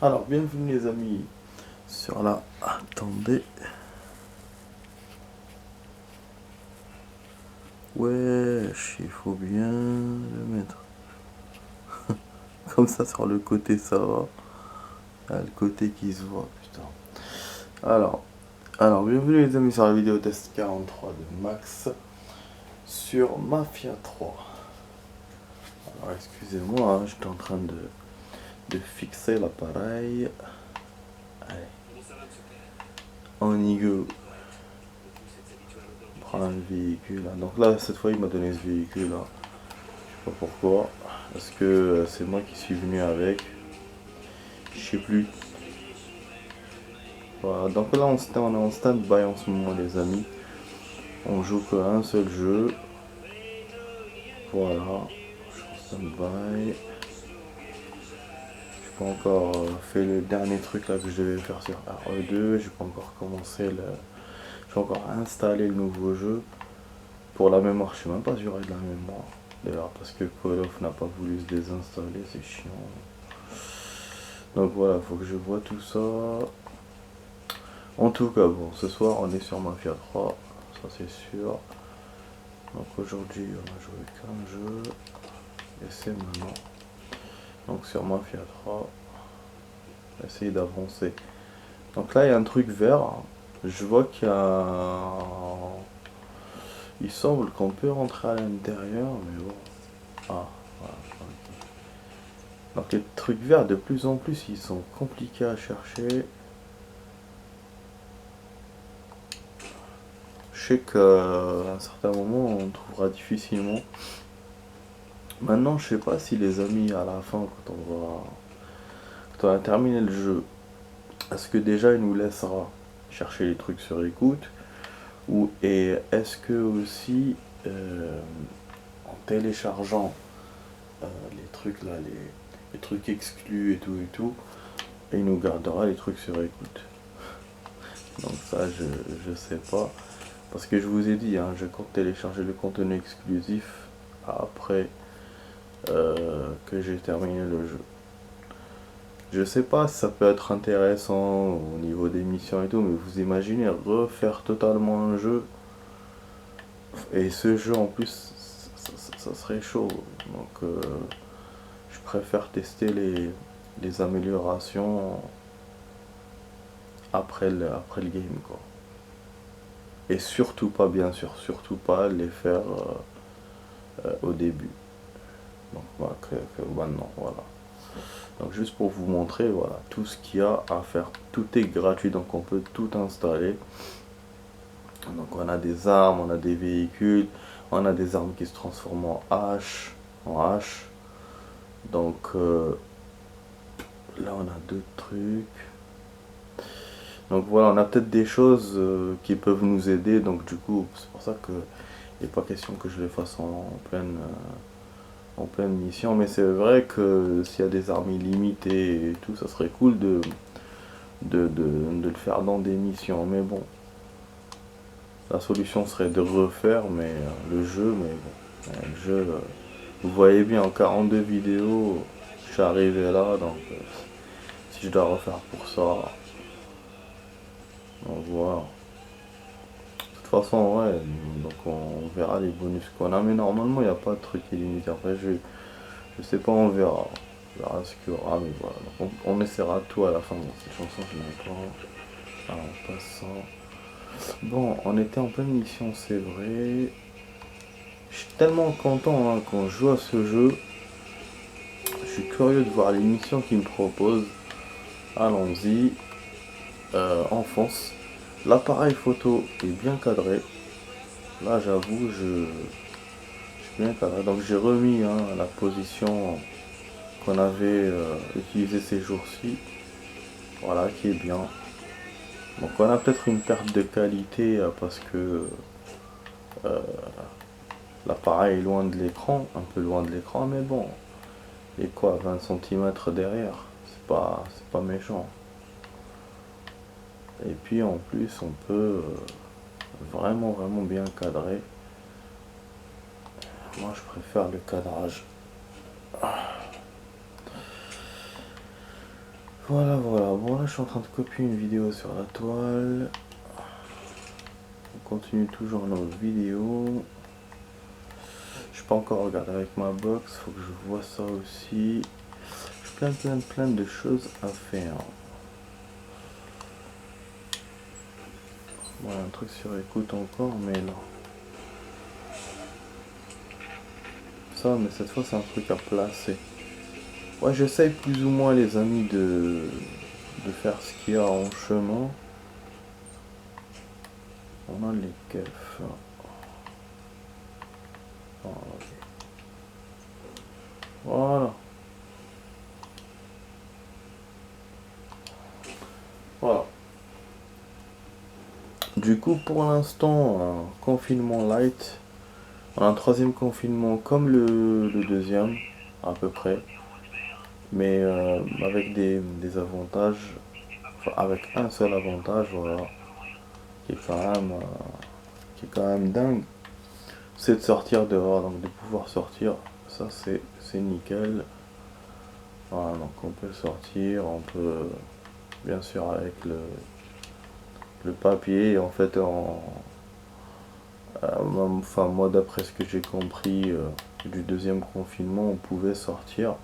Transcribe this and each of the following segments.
Alors, bienvenue les amis sur la... Attendez. Wesh, il faut bien le mettre. Comme ça, sur le côté, ça va. Ah, le côté qui se voit, putain. Alors, bienvenue les amis sur la vidéo test 43 de Max sur Mafia 3. Alors, excusez-moi, hein, j'étais en train de fixer l'appareil. Allez, on y go. Prendre le véhicule. Donc là, cette fois, il m'a donné ce véhicule là. Je sais pas pourquoi. Est-ce que c'est moi qui suis venu avec? Je sais plus. Voilà. Donc là, on est en stand-by en ce moment, les amis. On joue qu'à un seul jeu. Voilà. Je suis en stand-by. J'ai pas encore fait le dernier truc là que je devais faire sur RE2. J'ai pas encore commencé le. J'ai encore installé le nouveau jeu. Pour la mémoire, je sais même pas si j'aurai de la mémoire. D'ailleurs, parce que Call of n'a pas voulu se désinstaller, c'est chiant. Donc voilà, faut que je vois tout ça. En tout cas, bon, ce soir on est sur Mafia 3, ça c'est sûr. Donc aujourd'hui on a joué qu'un jeu. Et c'est maintenant. Donc sur Mafia 3, essayer d'avancer. Donc là il y a un truc vert. Je vois qu'il y a... Il semble qu'on peut rentrer à l'intérieur, mais bon. Ah, voilà. Okay. Donc les trucs verts, de plus en plus, ils sont compliqués à chercher. Je sais qu'à un certain moment, on trouvera difficilement. Maintenant, je sais pas si les amis, à la fin, quand on va terminer le jeu, est-ce que déjà il nous laissera chercher les trucs sur écoute, et est-ce que aussi, en téléchargeant les trucs là, les trucs exclus et tout, il nous gardera les trucs sur écoute. Donc ça, je sais pas. Parce que je vous ai dit, hein, je compte télécharger le contenu exclusif après que j'ai terminé le jeu. Je sais pas si ça peut être intéressant au niveau des missions et tout, mais vous imaginez refaire totalement un jeu. Et ce jeu en plus, ça serait chaud. Donc je préfère tester les améliorations après le game, quoi. Et surtout pas, bien sûr, surtout pas les faire au début. Donc voilà, que maintenant, voilà. Donc juste pour vous montrer, voilà, tout ce qu'il y a à faire, tout est gratuit, donc on peut tout installer. Donc on a des armes, on a des véhicules, on a des armes qui se transforment en hache. Donc là on a d'autres trucs. Donc voilà, on a peut-être des choses qui peuvent nous aider, donc du coup c'est pour ça que il n'est pas question que je les fasse en pleine mission, mais c'est vrai que s'il y a des armes illimitées et tout, ça serait cool de le faire dans des missions, mais bon, la solution serait de refaire le jeu, mais bon, le jeu, vous voyez bien, en 42 vidéos, je suis arrivé là, donc si je dois refaire pour ça, on voit. De toute façon, ouais, donc on verra les bonus qu'on a, mais normalement il n'y a pas de truc illimité. Après, je sais pas, on verra. On verra ce qu'il y aura, mais voilà. Donc on essaiera tout à la fin. Bon, cette chanson, je l'aime pas. Alors, on passe ça. Bon, on était en pleine mission, c'est vrai. Je suis tellement content, hein, quand je joue à ce jeu. Je suis curieux de voir les missions qu'il me propose. Allons-y. Enfance. L'appareil photo est bien cadré. Là, j'avoue, je suis bien cadré. Donc j'ai remis, hein, la position qu'on avait utilisée ces jours-ci. Voilà, qui est bien. Donc on a peut-être une perte de qualité parce que l'appareil est loin de l'écran, un peu loin de l'écran, mais bon, il est quoi, 20 cm derrière, c'est pas méchant. Et puis en plus on peut vraiment bien cadrer. Moi je préfère le cadrage. Voilà, voilà. Bon, là, je suis en train de copier une vidéo sur la toile. On continue toujours nos vidéos. Je peux encore regarder avec ma box. Faut que je vois ça aussi. J'ai plein de choses à faire. Voilà, un truc sur écoute encore, mais non. Ça, mais cette fois, c'est un truc à placer. Ouais, j'essaye plus ou moins, les amis, de faire ce qu'il y a en chemin. On a les keufs. Voilà. Voilà. Du coup, pour l'instant, un confinement light. On a un troisième confinement comme le deuxième, à peu près. Mais avec des avantages. Enfin, avec un seul avantage, voilà. Qui est qui est quand même dingue. C'est de sortir dehors, donc de pouvoir sortir. Ça, c'est nickel. Voilà, donc on peut sortir, on peut, bien sûr, avec le papier, en fait, enfin, moi, d'après ce que j'ai compris du deuxième confinement, on pouvait sortir,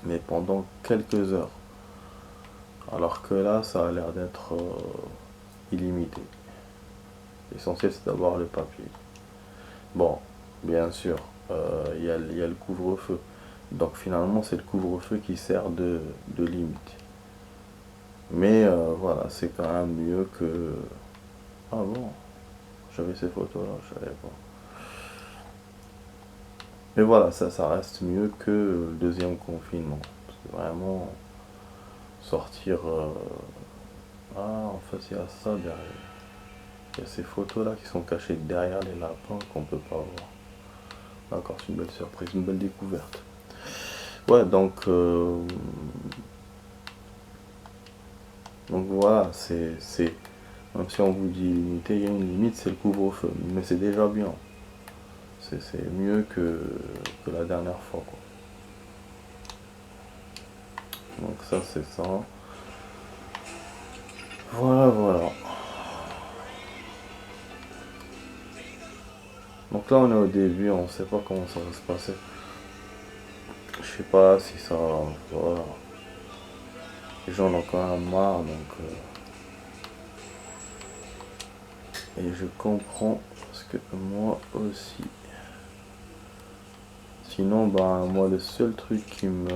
mais pendant quelques heures. Alors que là, ça a l'air d'être illimité. L'essentiel, c'est d'avoir le papier. Bon, bien sûr, il y a le couvre-feu. Donc finalement, c'est le couvre-feu qui sert de limite. Mais voilà, c'est quand même mieux que... Ah bon, j'avais ces photos-là, je savais pas. Mais voilà, ça reste mieux que le deuxième confinement. Parce que vraiment, sortir... Ah, en fait, il y a ça derrière. Il y a ces photos-là qui sont cachées derrière les lapins qu'on peut pas voir. D'accord, c'est une belle surprise, une belle découverte. Ouais, donc voilà, même si on vous dit limité, il y a une limite, c'est le couvre-feu. Mais c'est déjà bien. C'est mieux que la dernière fois, quoi. Donc ça, c'est ça. Voilà, voilà. Donc là, on est au début, on sait pas comment ça va se passer. Je sais pas si ça... Voilà. Les gens en ont quand même marre, donc... Et je comprends, parce que moi aussi. Sinon, ben, moi, le seul truc qui me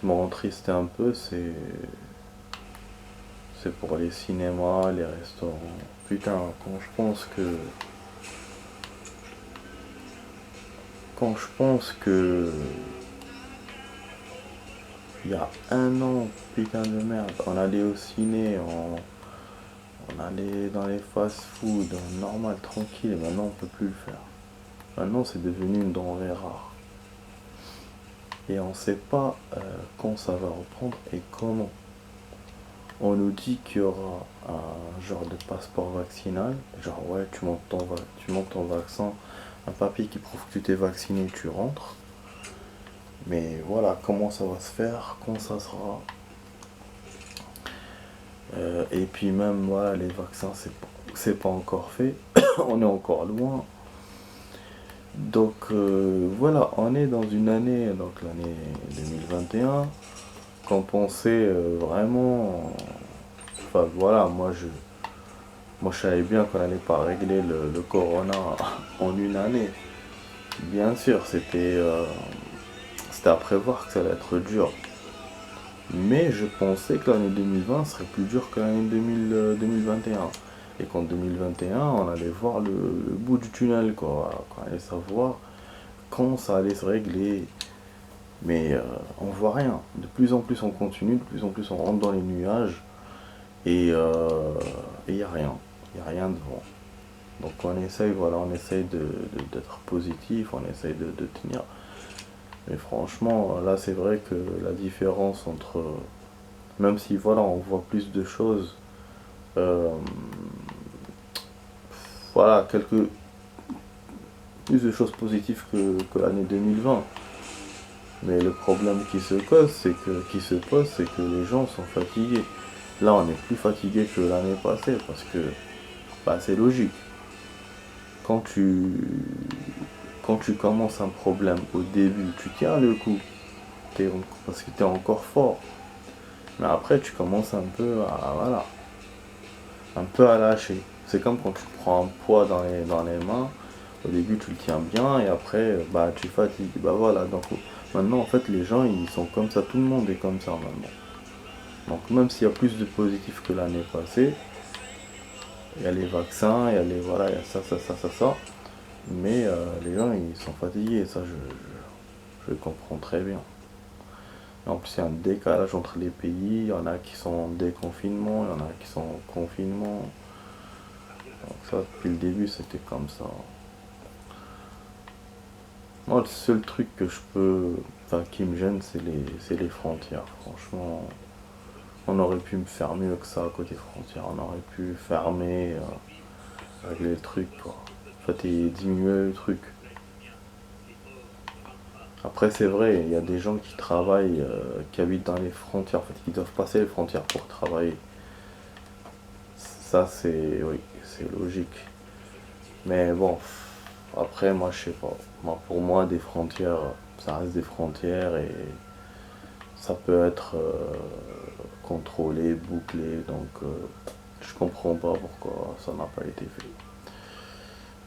rend triste un peu, c'est pour les cinémas, les restaurants. Putain, quand je pense que il y a un an, putain de merde, on allait au ciné, on allait dans les fast-food, normal, tranquille, et maintenant on peut plus le faire. Maintenant c'est devenu une denrée rare. Et on sait pas quand ça va reprendre et comment. On nous dit qu'il y aura un genre de passeport vaccinal, genre ouais, tu montes ton vaccin, un papier qui prouve que tu t'es vacciné, tu rentres. Mais voilà, comment ça va se faire, quand ça sera. Et puis même, voilà, les vaccins, c'est pas encore fait. On est encore loin. Donc voilà, on est dans une année, donc l'année 2021, qu'on pensait vraiment... Enfin voilà, moi je savais bien qu'on n'allait pas régler le corona en une année. Bien sûr, c'était à prévoir que ça allait être dur. Mais je pensais que l'année 2020 serait plus dure que l'année 2021. Et qu'en 2021, on allait voir le bout du tunnel, quoi. Voilà, qu'on allait savoir quand ça allait se régler. Mais on voit rien. De plus en plus on continue, de plus en plus on rentre dans les nuages. Et il n'y a rien. Il n'y a rien devant. Donc on essaye, voilà, on essaye d'être positif, on essaye de tenir. Mais franchement, là c'est vrai que la différence entre... Même si voilà, on voit plus de choses, euh, voilà, plus de choses positives que l'année 2020. Mais le problème qui se pose, c'est que les gens sont fatigués. Là, on est plus fatigué que l'année passée parce que bah, c'est logique. Quand tu, quand tu commences un problème au début, tu tiens le coup parce que tu es encore fort. Mais après, tu commences un peu à, voilà, un peu à lâcher. C'est comme quand tu prends un poids dans les mains. Au début, tu le tiens bien et après, bah, tu fatigues. Bah voilà. Donc maintenant, en fait, les gens, ils sont comme ça. Tout le monde est comme ça maintenant. Donc même s'il y a plus de positifs que l'année passée, il y a les vaccins, il y a les voilà, il y a ça. Mais les gens, ils sont fatigués. Ça, je le comprends très bien. En plus, il y a un décalage entre les pays. Il y en a qui sont en déconfinement, il y en a qui sont en confinement. Donc ça, depuis le début, c'était comme ça. Moi, le seul truc que je peux, enfin, qui me gêne, c'est les frontières. Franchement, on aurait pu me faire mieux que ça côté frontières. On aurait pu fermer, régler le truc, quoi. En fait, et diminuer le truc. Après, c'est vrai, il y a des gens qui travaillent, qui habitent dans les frontières, en fait, qui doivent passer les frontières pour travailler. Ça, oui, c'est logique. Mais bon, après, moi, je sais pas. Moi, pour moi, des frontières, ça reste des frontières et ça peut être contrôlé, bouclé. Donc, je comprends pas pourquoi ça n'a pas été fait.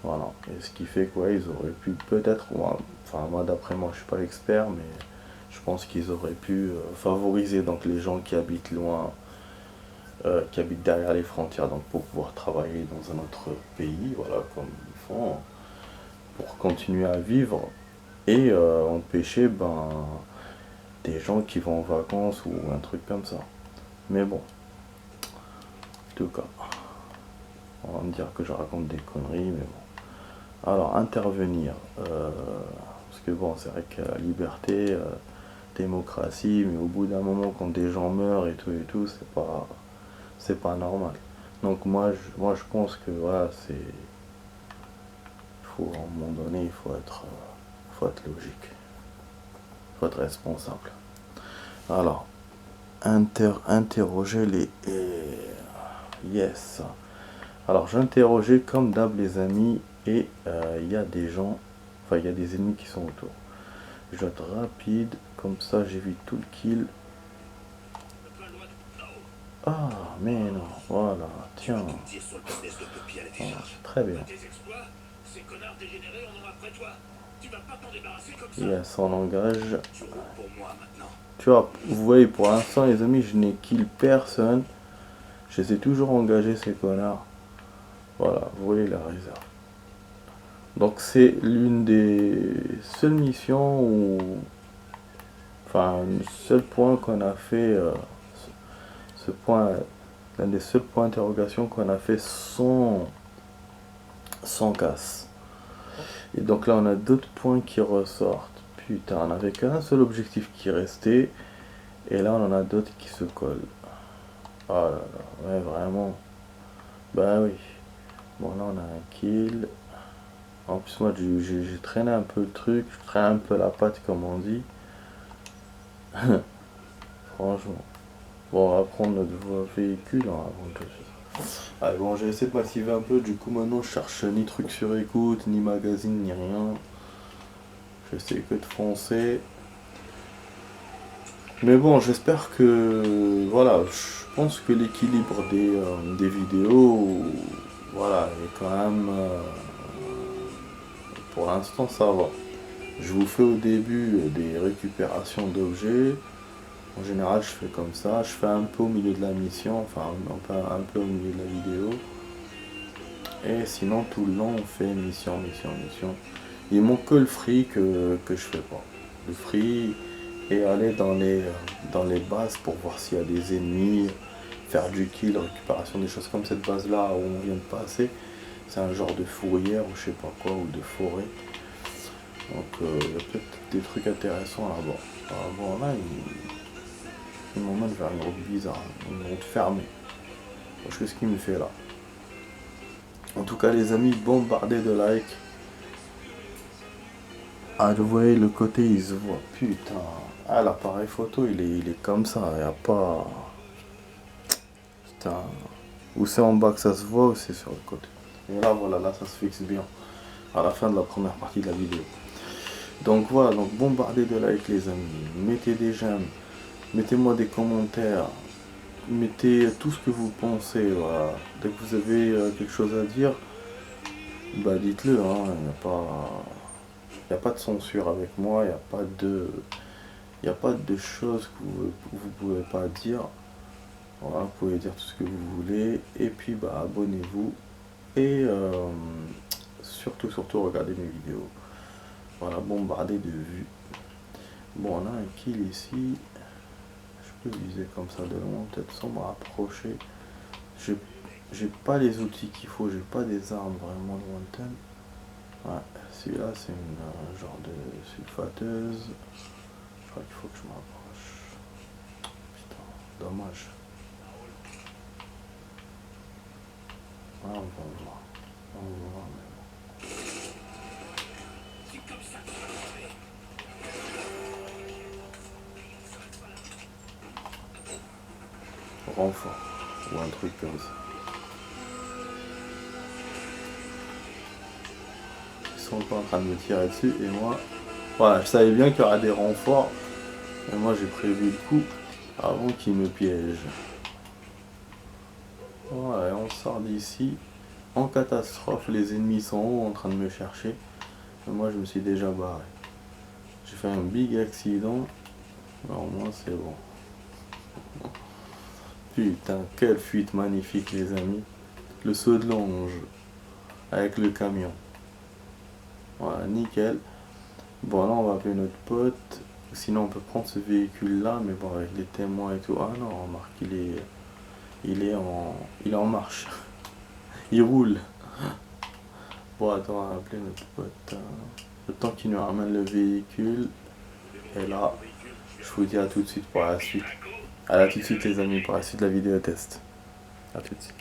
Voilà. Et ce qui fait quoi, ils auraient pu peut-être, enfin, moi, d'après moi, je suis pas expert, mais je pense qu'ils auraient pu favoriser donc les gens qui habitent loin, qui habitent derrière les frontières, donc pour pouvoir travailler dans un autre pays, voilà, comme ils font, pour continuer à vivre et empêcher des gens qui vont en vacances ou un truc comme ça. Mais bon, en tout cas, on va me dire que je raconte des conneries, mais bon. Alors, intervenir. Parce que bon, c'est vrai que la liberté, démocratie, mais au bout d'un moment, quand des gens meurent et tout, c'est pas normal. Donc moi, je pense que voilà, à un moment donné, il faut être logique, il faut être responsable. Alors, interroger les... Yes. Alors, j'interrogeais comme d'hab les amis et il y a des gens, enfin, il y a des ennemis qui sont autour. Je dois être rapide, comme ça j'évite tout le kill. Ah, mais non, voilà, tiens. Ah, très bien. Yes, on engage. Tu vois, vous voyez, pour l'instant, les amis, je n'ai kill personne. Je les ai toujours engagés, ces connards. Voilà, vous voyez la réserve. Donc c'est l'une des seules missions où... Enfin, le seul point qu'on a fait... ce point... L'un des seuls points d'interrogation qu'on a fait sans casse. Et donc là, on a d'autres points qui ressortent. Putain, on avait qu'un seul objectif qui restait. Et là, on en a d'autres qui se collent. Oh là là, ouais, vraiment. Bah oui. Bon, là, on a un kill. En plus, moi, j'ai traîné un peu le truc. Je traîne un peu la patte, comme on dit. Franchement. Bon, on va prendre notre véhicule hein, avant de... Allez, bon, j'ai essayé de m'activer un peu. Du coup, maintenant, je cherche ni truc sur écoute, ni magazine, ni rien. J'essaie que de foncer. Mais bon, j'espère que... Voilà, je pense que l'équilibre des vidéos... Voilà, est quand même... pour l'instant, ça va. Je vous fais au début des récupérations d'objets. En général, je fais comme ça. Je fais un peu au milieu de la mission, enfin un peu au milieu de la vidéo. Et sinon, tout le long, on fait mission. Il manque que le free que je fais pas. Le free et aller dans les bases pour voir s'il y a des ennemis, faire du kill, récupération, des choses comme cette base là où on vient de passer. C'est un genre de fourrière ou je sais pas quoi, ou de forêt. Donc il y a peut-être des trucs intéressants là-bas. Bon là, il m'emmène vers une route bizarre, une route fermée. Je sais ce qu'il me fait là. En tout cas les amis, bombardez de likes. Ah, vous voyez, le côté, il se voit. Putain. Ah, l'appareil photo, il est comme ça. Il n'y a pas... Putain. Ou c'est en bas que ça se voit, ou c'est sur le côté. Et là, voilà, là, ça se fixe bien. À la fin de la première partie de la vidéo. Donc voilà, donc bombardez de likes les amis. Mettez des j'aime. Mettez-moi des commentaires. Mettez tout ce que vous pensez. Voilà. Dès que vous avez quelque chose à dire, bah dites-le. Hein. Il n'y a pas de censure avec moi. Il n'y a pas de choses que vous pouvez pas dire. Voilà, vous pouvez dire tout ce que vous voulez. Et puis bah abonnez-vous. Et surtout regardez mes vidéos. Voilà, bombardez de vues. Bon, on a un kill ici. Je peux viser comme ça de loin, peut-être sans me rapprocher. J'ai pas les outils qu'il faut, j'ai pas des armes vraiment lointaines. Ouais, celui-là c'est une genre de sulfateuse. Je crois qu'il faut que je m'approche. Putain, dommage. Ah, on va voir. On va voir, mais bon. Renfort. Ou un truc comme ça. Ils sont pas en train de me tirer dessus et moi... Voilà, je savais bien qu'il y aura des renforts. Et moi j'ai prévu le coup avant qu'ils me piègent. Voilà, et on sort d'ici. En catastrophe, les ennemis sont en haut en train de me chercher. Et moi je me suis déjà barré. J'ai fait un big accident. Alors moi c'est bon. Putain, quelle fuite magnifique les amis. Le saut de l'ange. Avec le camion. Voilà, nickel. Bon là on va appeler notre pote. Sinon on peut prendre ce véhicule là. Mais bon avec les témoins et tout. Ah non, remarque il est en marche. Il roule. Bon attends, on va appeler notre pote. Le temps qu'il nous ramène le véhicule. Et là, je vous dis à tout de suite pour la suite. À tout de suite les amis pour la suite de la vidéo test. À tout de suite.